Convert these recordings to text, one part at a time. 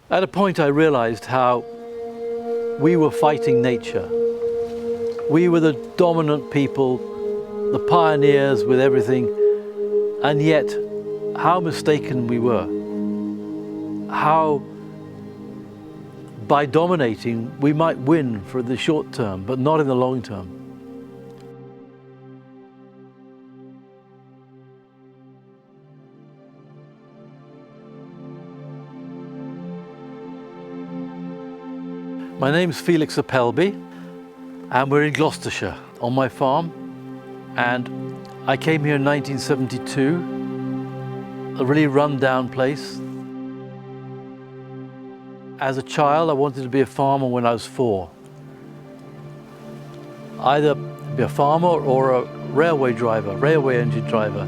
At a point I realized how we were fighting nature. We were the dominant people, the pioneers with everything, and yet how mistaken we were. How by dominating we might win for the short term, but not in the long term. My name's Felix Appelbe, and we're in Gloucestershire on my farm. And I came here in 1972, a really run-down place. As a child, I wanted to be a farmer when I was 4. Either be a farmer or a railway driver, railway engine driver.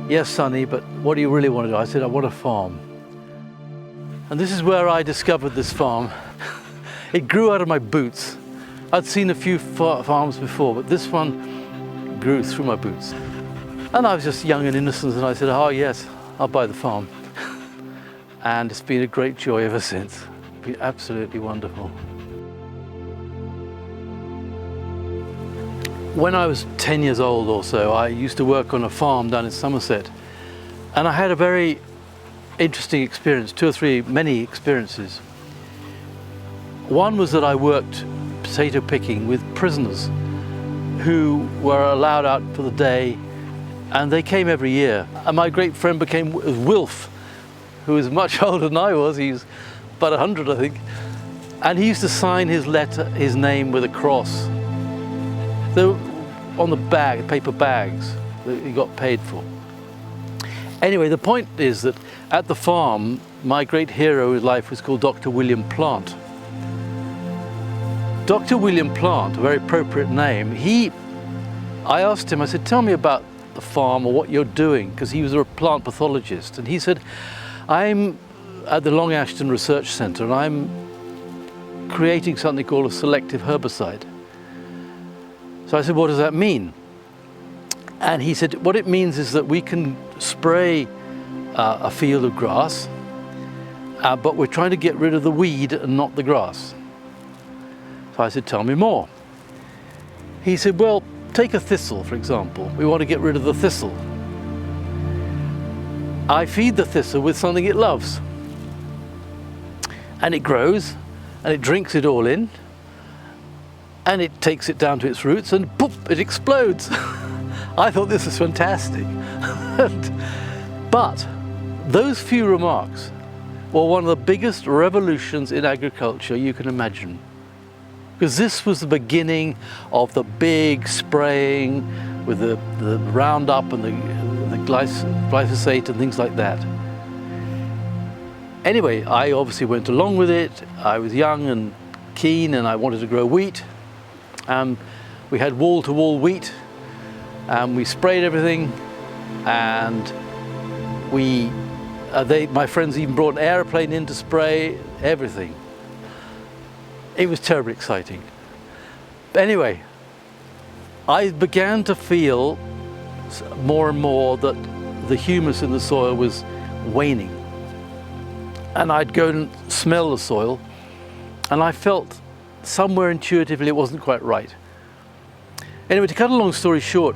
Yes, sonny, but what do you really want to do? I said, I want a farm. And this is where I discovered this farm. It grew out of my boots. I'd seen a few farms before, but this one grew through my boots. And I was just young and innocent, and I said, oh yes, I'll buy the farm. And it's been a great joy ever since. It's been absolutely wonderful. When I was 10 years old or so, I used to work on a farm down in Somerset. And I had a very interesting experience, many experiences. One was that I worked potato picking with prisoners who were allowed out for the day, and they came every year. And my great friend became Wilf, who was much older than I was. He's about 100, I think. And he used to sign his name with a cross. They were on the paper bags that he got paid for. Anyway, the point is that at the farm, my great hero in life was called Dr. William Plant. Dr. William Plant, a very appropriate name, I asked him, I said, tell me about the farm or what you're doing, because he was a plant pathologist. And he said, I'm at the Long Ashton Research Centre and I'm creating something called a selective herbicide. So I said, what does that mean? And he said, what it means is that we can spray a field of grass, but we're trying to get rid of the weed and not the grass. So I said, tell me more. He said, well, take a thistle, for example. We want to get rid of the thistle. I feed the thistle with something it loves. And it grows, and it drinks it all in, and it takes it down to its roots, and poof, it explodes. I thought this was fantastic. But those few remarks were one of the biggest revolutions in agriculture you can imagine. Because this was the beginning of the big spraying with the Roundup and the glyphosate and things like that. Anyway, I obviously went along with it. I was young and keen and I wanted to grow wheat. We had wall-to-wall wheat, and we sprayed everything, and my friends even brought an airplane in to spray everything. It was terribly exciting. Anyway, I began to feel more and more that the humus in the soil was waning. And I'd go and smell the soil, and I felt somewhere intuitively it wasn't quite right. Anyway, to cut a long story short,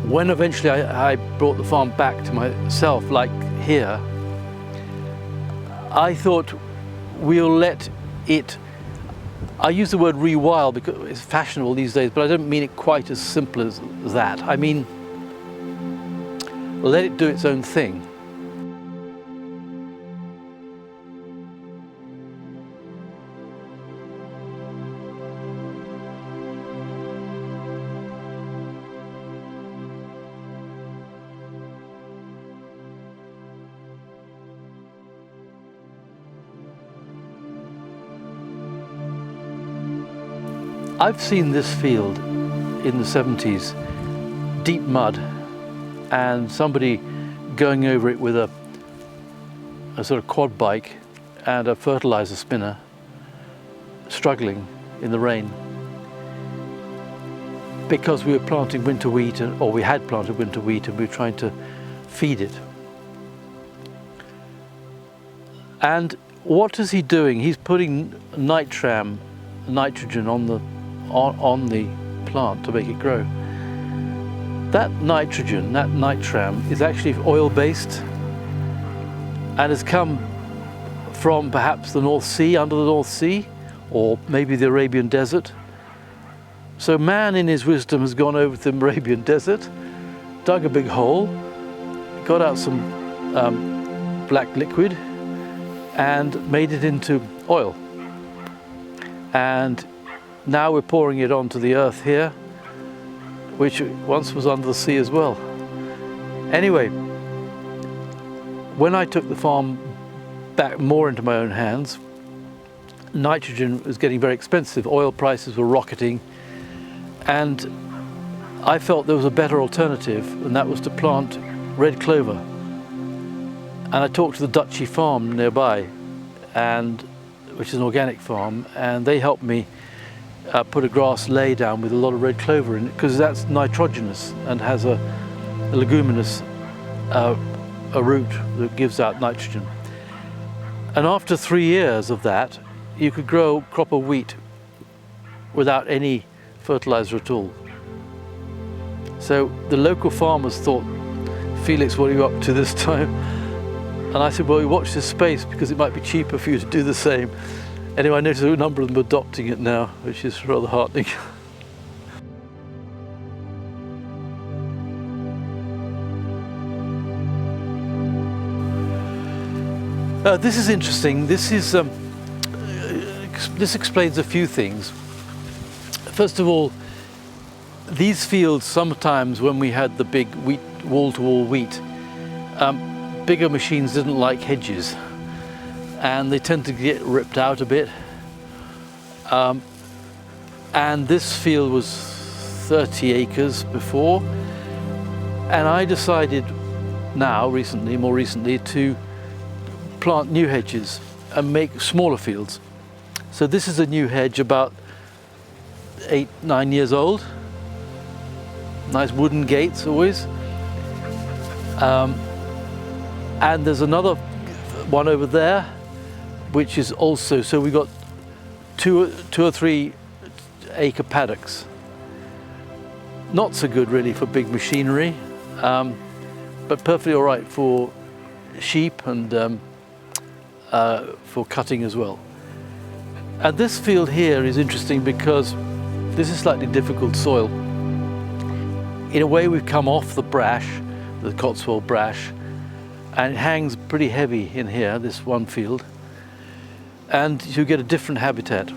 when eventually I brought the farm back to myself, like here, I thought we'll let it, I use the word rewild because it's fashionable these days, but I don't mean it quite as simple as that. I mean, let it do its own thing. I've seen this field in the 70s, deep mud, and somebody going over it with a sort of quad bike and a fertilizer spinner, struggling in the rain. Because we were planting winter wheat, or we had planted winter wheat, and we were trying to feed it. And What is he doing? He's putting nitrogen on the plant to make it grow. That nitrogen, that nitram, is actually oil-based and has come from perhaps the North Sea, under the North Sea, or maybe the Arabian Desert. So man in his wisdom has gone over to the Arabian Desert, dug a big hole, got out some black liquid and made it into oil. And now we're pouring it onto the earth here, which once was under the sea as well. Anyway, when I took the farm back more into my own hands, nitrogen was getting very expensive. Oil prices were rocketing, and I felt there was a better alternative, and that was to plant red clover. And I talked to the Dutchy farm nearby, which is an organic farm, and they helped me put a grass lay down with a lot of red clover in it, because that's nitrogenous and has a leguminous a root that gives out nitrogen. And after 3 years of that, you could grow a crop of wheat without any fertilizer at all. So the local farmers thought, Felix, what are you up to this time? And I said, well, you watch this space because it might be cheaper for you to do the same. Anyway, I noticed a number of them adopting it now, which is rather heartening. This is interesting. This explains a few things. First of all, these fields, sometimes when we had the big wheat, wall-to-wall wheat, bigger machines didn't like hedges, and they tend to get ripped out a bit. And this field was 30 acres before, and I decided now, more recently, to plant new hedges and make smaller fields. So this is a new hedge about 8-9 years old. Nice wooden gates always. And there's another one over there, which is also, so we've got two or 3 acre paddocks. Not so good really for big machinery, but perfectly all right for sheep and for cutting as well. And this field here is interesting because this is slightly difficult soil. In a way, we've come off the brash, the Cotswold brash, and it hangs pretty heavy in here, this one field, and you get a different habitat.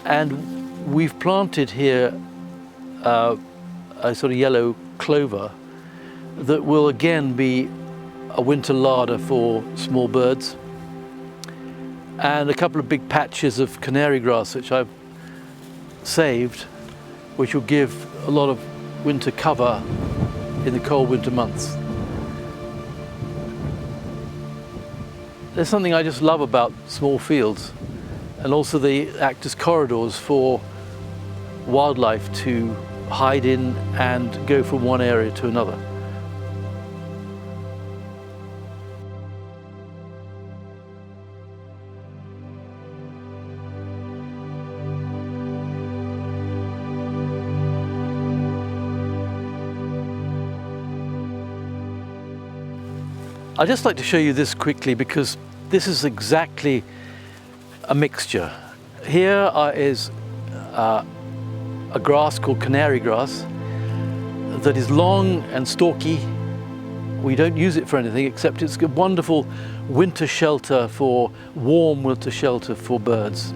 And we've planted here a sort of yellow clover that will again be a winter larder for small birds, and a couple of big patches of canary grass which I've saved, which will give a lot of winter cover in the cold winter months. There's something I just love about small fields, and also they act as corridors for wildlife to hide in and go from one area to another. I'd just like to show you this quickly because this is exactly a mixture. Here is a grass called canary grass that is long and stalky. We don't use it for anything except it's a wonderful winter shelter for, warm winter shelter for birds.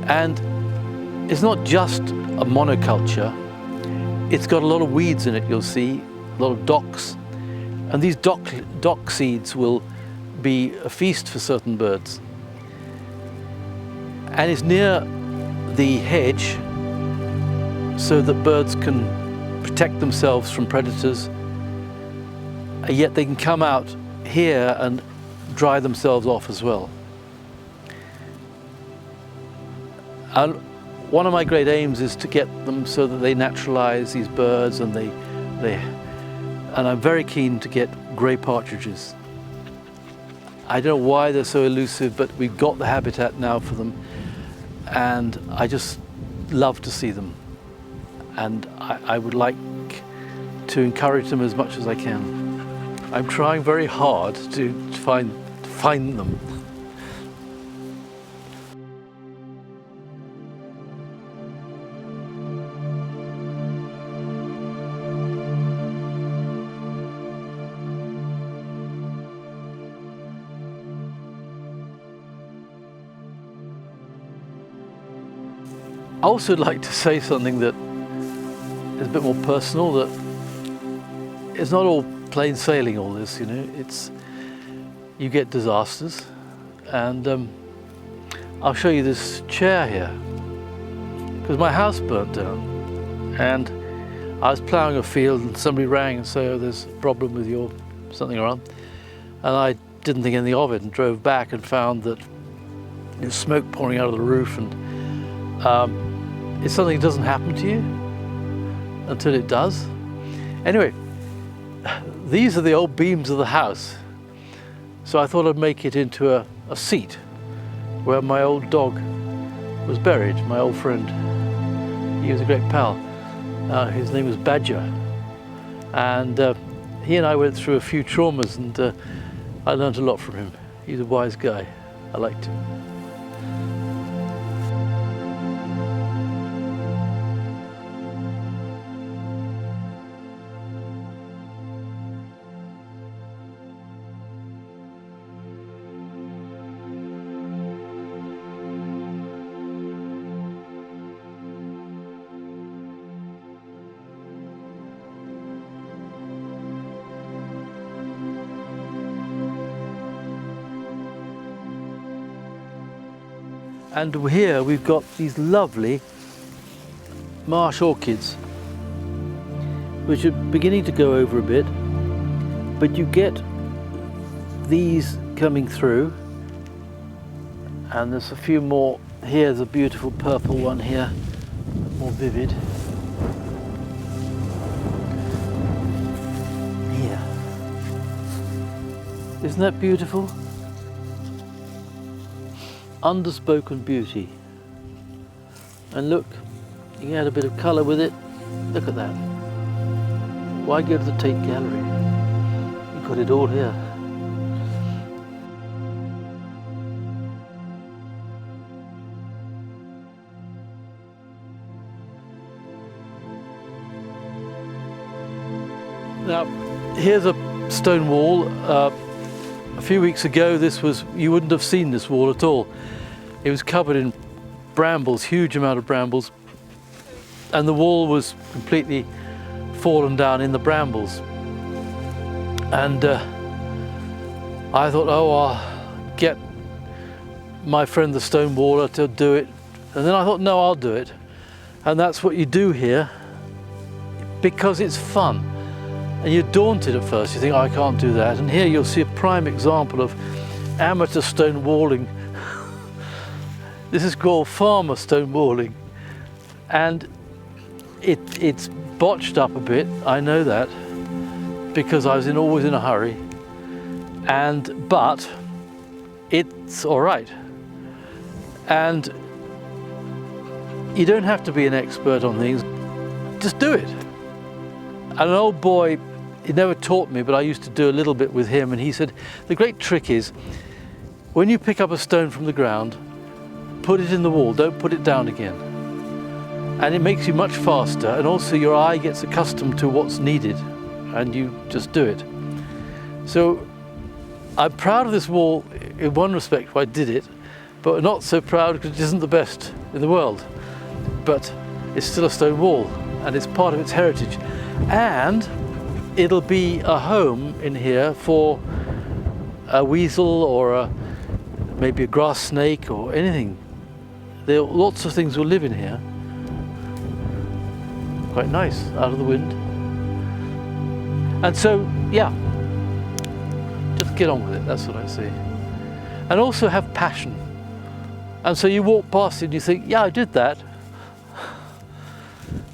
And it's not just a monoculture, it's got a lot of weeds in it, you'll see, a lot of docks. And these dock seeds will be a feast for certain birds. And it's near the hedge so that birds can protect themselves from predators, and yet they can come out here and dry themselves off as well. And one of my great aims is to get them so that they naturalize these birds, and and I'm very keen to get grey partridges. I don't know why they're so elusive, but we've got the habitat now for them, and I just love to see them. And I would like to encourage them as much as I can. I'm trying very hard to find them. I also would like to say something that is a bit more personal, that it's not all plain sailing, all this, you know. You get disasters, and I'll show you this chair here, because my house burnt down, and I was ploughing a field and somebody rang and said, oh, there's a problem with your something or other, and I didn't think anything of it and drove back and found that there's smoke pouring out of the roof, and it's something that doesn't happen to you until it does. Anyway, these are the old beams of the house. So I thought I'd make it into a seat where my old dog was buried, my old friend. He was a great pal. His name was Badger. And he and I went through a few traumas, and I learned a lot from him. He's a wise guy. I liked him. And here we've got these lovely marsh orchids, which are beginning to go over a bit, but you get these coming through, and there's a few more. Here's a beautiful purple one here, more vivid. Here. Isn't that beautiful? Underspoken beauty. And look, you can add a bit of colour with it. Look at that. Why go to the Tate Gallery? You've got it all here. Now, here's a stone wall. A few weeks ago, you wouldn't have seen this wall at all. It was covered in brambles, huge amount of brambles, and the wall was completely fallen down in the brambles. And I thought, oh, I'll get my friend the stone waller to do it. And then I thought, no, I'll do it. And that's what you do here, because it's fun. And you're daunted at first, you think, oh, I can't do that. And here you'll see a prime example of amateur stone walling. This is called farmer stone walling. And it's botched up a bit, I know that, because I was always in a hurry. But it's all right. And you don't have to be an expert on things, just do it. And an old boy, he never taught me, but I used to do a little bit with him, and he said, the great trick is, when you pick up a stone from the ground, put it in the wall, don't put it down again. And it makes you much faster, and also your eye gets accustomed to what's needed, and you just do it. So I'm proud of this wall in one respect, where I did it, but not so proud because it isn't the best in the world. But it's still a stone wall, and it's part of its heritage. And it'll be a home in here for a weasel or maybe a grass snake or anything. Lots of things will live in here. Quite nice, out of the wind. And so, yeah, just get on with it, that's what I say. And also have passion. And so you walk past it and you think, yeah, I did that.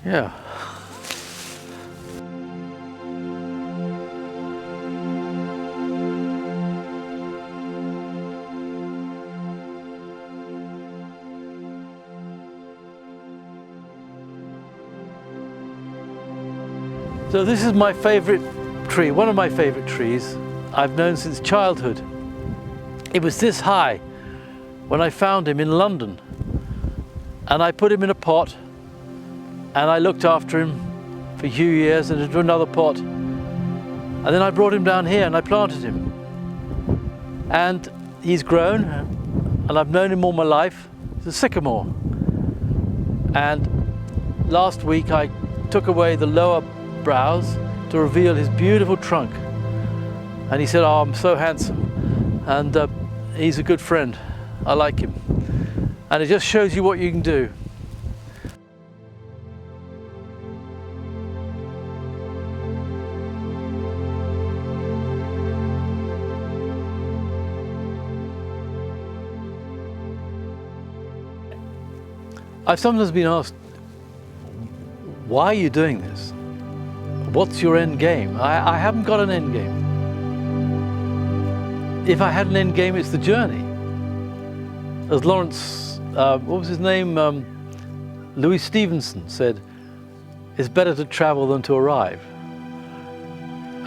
Yeah. So this is my favorite tree, one of my favorite trees I've known since childhood. It was this high when I found him in London, and I put him in a pot and I looked after him for a few years and into another pot, and then I brought him down here and I planted him, and he's grown and I've known him all my life. It's a sycamore, and last week I took away the lower browse to reveal his beautiful trunk, and he said, "Oh, I'm so handsome," and he's a good friend. I like him, and it just shows you what you can do. I've sometimes been asked, why are you doing this? What's your end game? I haven't got an end game. If I had an end game, it's the journey. As Lawrence, what was his name? Louis Stevenson said, it's better to travel than to arrive.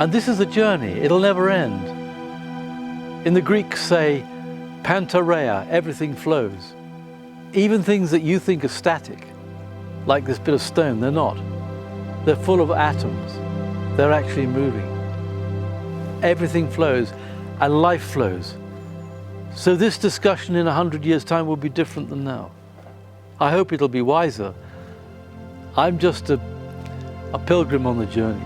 And this is a journey, it'll never end. In the Greeks say, pantareia, everything flows. Even things that you think are static, like this bit of stone, they're not. They're full of atoms. They're actually moving. Everything flows and life flows. So this discussion in 100 years' time will be different than now. I hope it'll be wiser. I'm just a pilgrim on the journey.